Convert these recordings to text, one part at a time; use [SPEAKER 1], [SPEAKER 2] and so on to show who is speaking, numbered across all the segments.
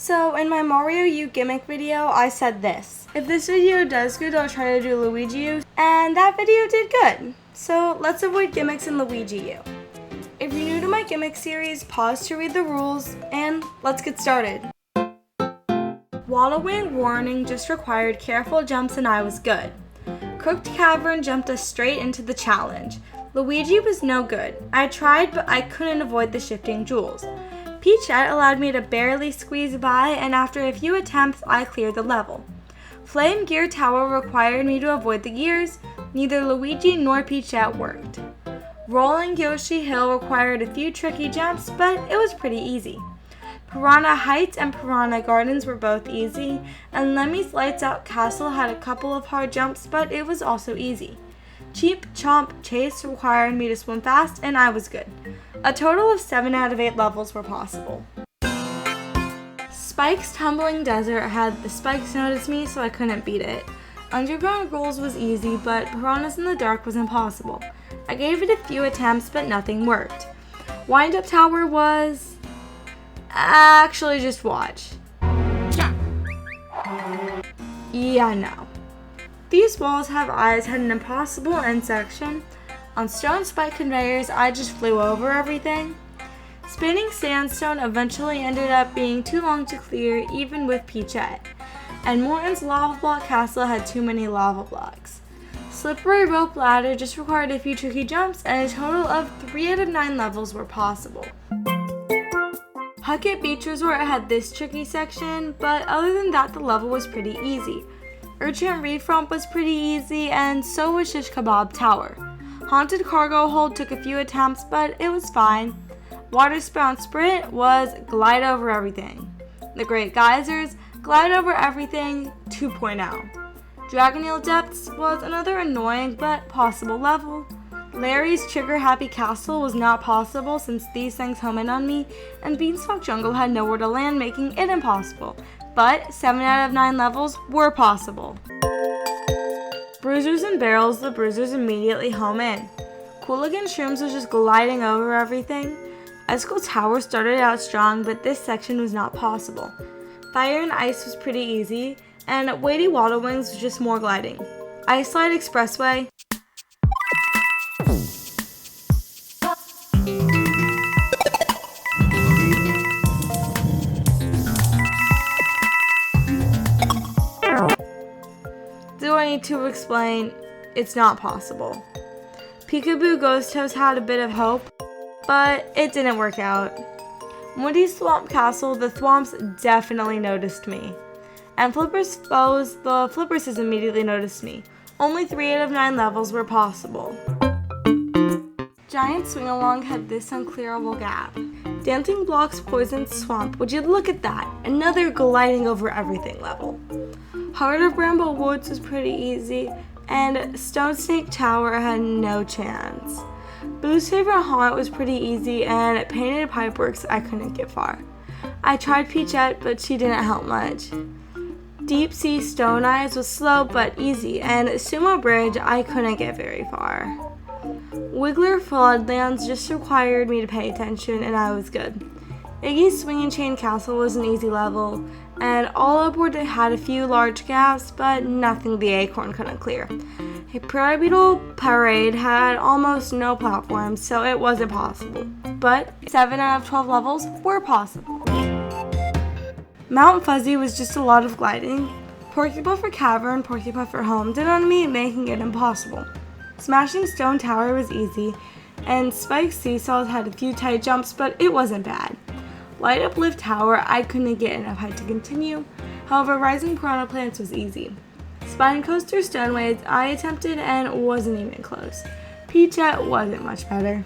[SPEAKER 1] So in my Mario U gimmick video, I said this. If this video does good, I'll try to do Luigi U. And that video did good. So let's avoid gimmicks in Luigi U. If you're new to my gimmick series, pause to read the rules, and let's get started. Wallowing warning just required careful jumps and I was good. Crooked Cavern jumped us straight into the challenge. Luigi was no good. I tried, but I couldn't avoid the shifting jewels. Peachette allowed me to barely squeeze by, and after a few attempts, I cleared the level. Flame Gear Tower required me to avoid the gears. Neither Luigi nor Peachette worked. Rolling Yoshi Hill required a few tricky jumps, but it was pretty easy. Piranha Heights and Piranha Gardens were both easy, and Lemmy's Lights Out Castle had a couple of hard jumps, but it was also easy. Cheap Chomp Chase required me to swim fast, and I was good. A total of 7 out of 8 levels were possible. Spike's Tumbling Desert had the spikes notice me, so I couldn't beat it. Underground Rolls was easy, but Piranhas in the Dark was impossible. I gave it a few attempts, but nothing worked. Wind Up Tower was... actually, just watch. Yeah, no. These walls have eyes had an impossible end section. On stone spike conveyors, I just flew over everything. Spinning Sandstone eventually ended up being too long to clear, even with Peachette. And Morton's Lava Block Castle had too many lava blocks. Slippery Rope Ladder just required a few tricky jumps, and a total of 3 out of 9 levels were possible. Huckett Beach Resort had this tricky section, but other than that, the level was pretty easy. Urchin Reef Romp was pretty easy, and so was Shish Kebab Tower. Haunted Cargo Hold took a few attempts, but it was fine. Water Spout Sprint was glide over everything. The Great Geysers, glide over everything 2.0. Dragon Eel Depths was another annoying but possible level. Larry's Trigger Happy Castle was not possible since these things home in on me, and Beanstalk Jungle had nowhere to land, making it impossible. But 7 out of 9 levels were possible. Bruisers and Barrels, the Bruisers immediately home in. Cooligan Shrooms was just gliding over everything. Icicle Tower started out strong, but this section was not possible. Fire and Ice was pretty easy, and Weighty Water Wings was just more gliding. Ice Slide Expressway. Do I need to explain? It's not possible. Peekaboo Ghost House had a bit of hope, but it didn't work out. Moody's Swamp Castle, the Thwomps definitely noticed me. And Flipper's Foes, the Flippers immediately noticed me. Only 3 out of 9 levels were possible. Giant Swing Along had this unclearable gap. Dancing Blocks Poisoned Swamp, would you look at that? Another gliding over everything level. Heart of Bramble Woods was pretty easy, and Stone Snake Tower had no chance. Boo's Favorite Haunt was pretty easy, and Painted Pipeworks I couldn't get far. I tried Peachette, but she didn't help much. Deep Sea Stone Eyes was slow but easy, and Sumo Bridge I couldn't get very far. Wiggler Floodlands just required me to pay attention, and I was good. Iggy's Swing and Chain Castle was an easy level, and all aboard it had a few large gaps, but nothing the Acorn couldn't clear. A Prairie Beetle Parade had almost no platforms, so it wasn't possible, but 7 out of 12 levels were possible. Mount Fuzzy was just a lot of gliding. Porcupuffer Cavern, Porcupuffer Home did on me, making it impossible. Smashing Stone Tower was easy, and Spike Seesaws had a few tight jumps, but it wasn't bad. Light Up Lift Tower, I couldn't get enough height to continue. However, Rising Piranha Plants was easy. Spine Coaster Stoneways, I attempted and wasn't even close. Peachette wasn't much better.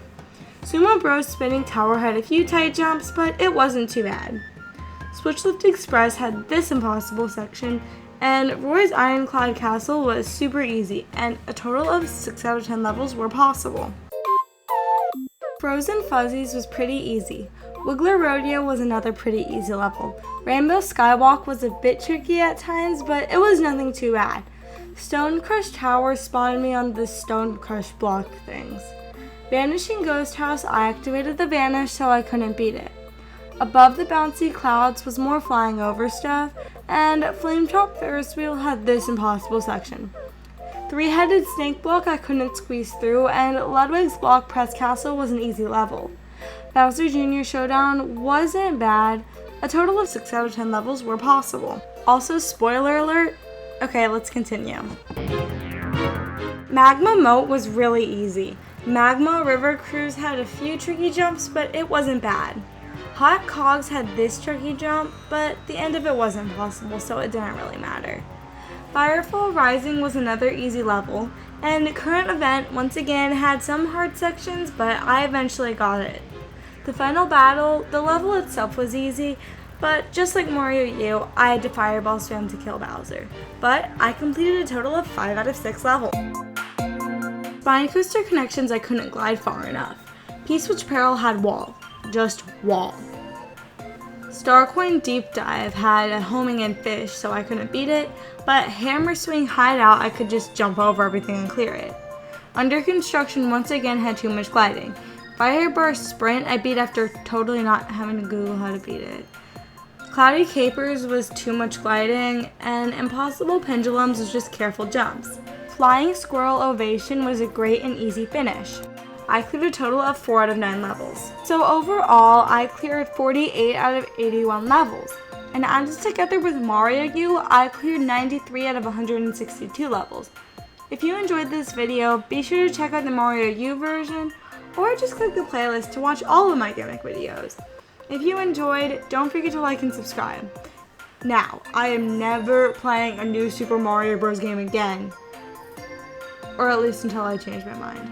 [SPEAKER 1] Sumo Bros Spinning Tower had a few tight jumps, but it wasn't too bad. Switchlift Express had this impossible section, and Roy's Ironclad Castle was super easy, and a total of 6 out of 10 levels were possible. Frozen Fuzzies was pretty easy. Wiggler Rodeo was another pretty easy level. Rainbow Skywalk was a bit tricky at times, but it was nothing too bad. Stone Crush Tower spawned me on the Stone Crush block things. Vanishing Ghost House, I activated the Vanish so I couldn't beat it. Above the bouncy clouds was more flying over stuff, and Flame Top Ferris Wheel had this impossible section. Three-headed snake block I couldn't squeeze through, and Ludwig's block press castle was an easy level. Bowser Jr. Showdown wasn't bad. A total of 6 out of 10 levels were possible. Also, spoiler alert. Okay, let's continue. Magma Moat was really easy. Magma River Cruise had a few tricky jumps, but it wasn't bad. Hot Cogs had this tricky jump, but the end of it wasn't possible, so it didn't really matter. Firefall Rising was another easy level, and Current Event once again had some hard sections, but I eventually got it. The final battle, the level itself was easy, but just like Mario U, I had to Fireball Spam to kill Bowser. But I completed a total of 5 out of 6 levels. Spine Coaster Connections I couldn't glide far enough. P-Switch Peril had wall. Just wall. Starcoin Deep Dive had a homing in fish, so I couldn't beat it, but Hammer Swing Hideout I could just jump over everything and clear it. Under Construction once again had too much gliding. Fire Burst Sprint I beat after totally not having to Google how to beat it. Cloudy Capers was too much gliding, and Impossible Pendulums was just careful jumps. Flying Squirrel Ovation was a great and easy finish. I cleared a total of 4 out of 9 levels. So overall, I cleared 48 out of 81 levels. And added together with Mario U, I cleared 93 out of 162 levels. If you enjoyed this video, be sure to check out the Mario U version, or just click the playlist to watch all of my gimmick videos. If you enjoyed, don't forget to like and subscribe. Now, I am never playing a new Super Mario Bros. Game again. Or at least until I change my mind.